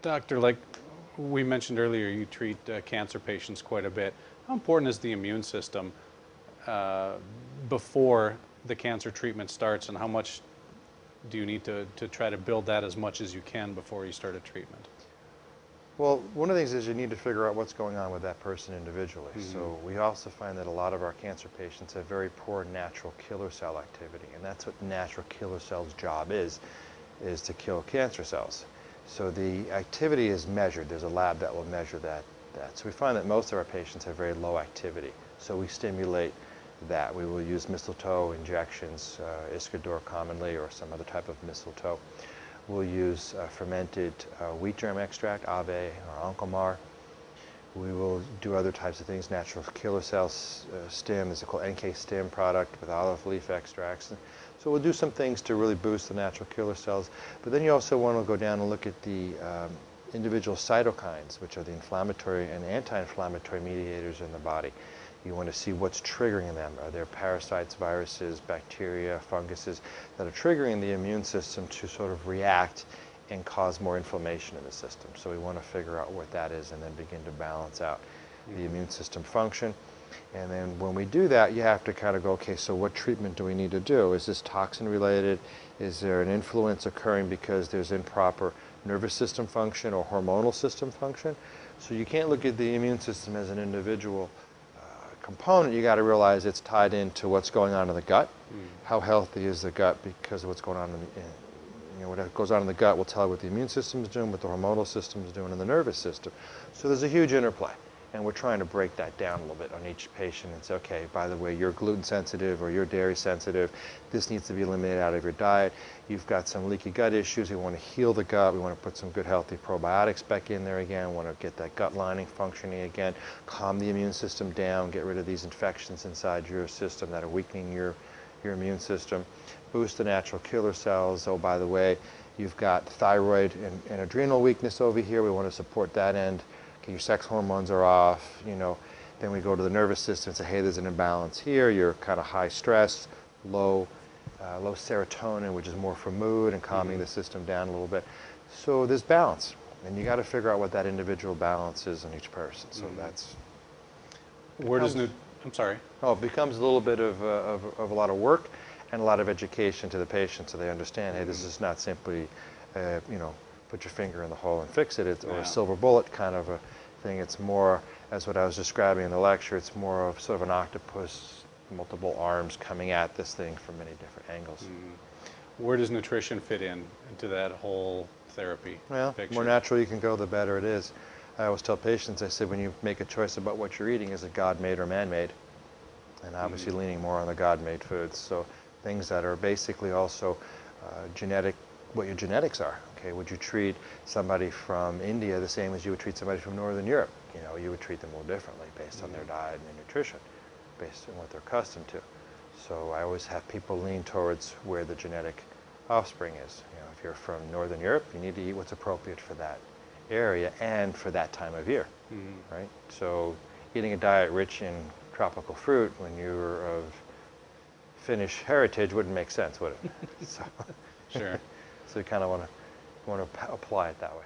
Doctor, like we mentioned earlier, you treat cancer patients quite a bit. How important is the immune system uh, before the cancer treatment starts, and how much do you need to try to build that as much as you can before you start a treatment? Well, one of the things is you need to figure out what's going on with that person individually. So we also find that a lot of our cancer patients have very poor natural killer cell activity, and that's what the natural killer cell's job is to kill cancer cells. So the activity is measured. There's a lab that will measure that. So we find that most of our patients have very low activity. So we stimulate that. We will use mistletoe injections, Iscador commonly, or some other type of mistletoe. We'll use fermented wheat germ extract, Ave or Oncomar. We will do other types of things, natural killer cells stim, this is called NK stim product with olive leaf extracts. So we'll do some things to really boost the natural killer cells. But then you also want to go down and look at the individual cytokines, which are the inflammatory and anti-inflammatory mediators in the body. You want to see what's triggering them. Are there parasites, viruses, bacteria, funguses that are triggering the immune system to sort of react and cause more inflammation in the system? So we want to figure out what that is and then begin to balance out the immune system function. And then when we do that, you have to kind of go, okay, so what treatment do we need to do? Is this toxin related? Is there an influence occurring because there's improper nervous system function or hormonal system function? So you can't look at the immune system as an individual component. You got to realize it's tied into what's going on in the gut. How healthy is the gut because of what's going on in what goes on in the gut will tell you what the immune system is doing, what the hormonal system is doing, and the nervous system. So there's a huge interplay. And we're trying to break that down a little bit on each patient and say, okay, by the way, you're gluten sensitive or you're dairy sensitive. This needs to be eliminated out of your diet. You've got some leaky gut issues. We want to heal the gut. We want to put some good healthy probiotics back in there again. We want to get that gut lining functioning again, calm the immune system down, get rid of these infections inside your system that are weakening your immune system, boost the natural killer cells. Oh, by the way, you've got thyroid and adrenal weakness over here. We want to support that end. Okay, your sex hormones are off, then we go to the nervous system and say, hey, there's an imbalance here, you're kind of high stress, low serotonin, which is more for mood and calming the system down a little bit. So there's balance, and you got to figure out what that individual balance is in each person. So that's... I'm sorry. Oh, it becomes a little bit of a lot of work and a lot of education to the patient so they understand, hey, this is not simply, put your finger in the hole and fix it, or a silver bullet kind of a thing. It's more, as what I was describing in the lecture, it's more of sort of an octopus, multiple arms coming at this thing from many different angles. Where does nutrition fit into that whole therapy Well, picture? the more natural you can go, the better it is. I always tell patients, I said, when you make a choice about what you're eating, is it God-made or man-made? And obviously leaning more on the God-made foods. So things that are basically also genetic, what your genetics are. Okay, would you treat somebody from India the same as you would treat somebody from Northern Europe? You would treat them a little differently based on their diet and their nutrition, based on what they're accustomed to. So I always have people lean towards where the genetic offspring is. If you're from Northern Europe, you need to eat what's appropriate for that area and for that time of year, right? So eating a diet rich in tropical fruit when you're of Finnish heritage wouldn't make sense, would it? So, Sure. so you kind of want to apply it that way.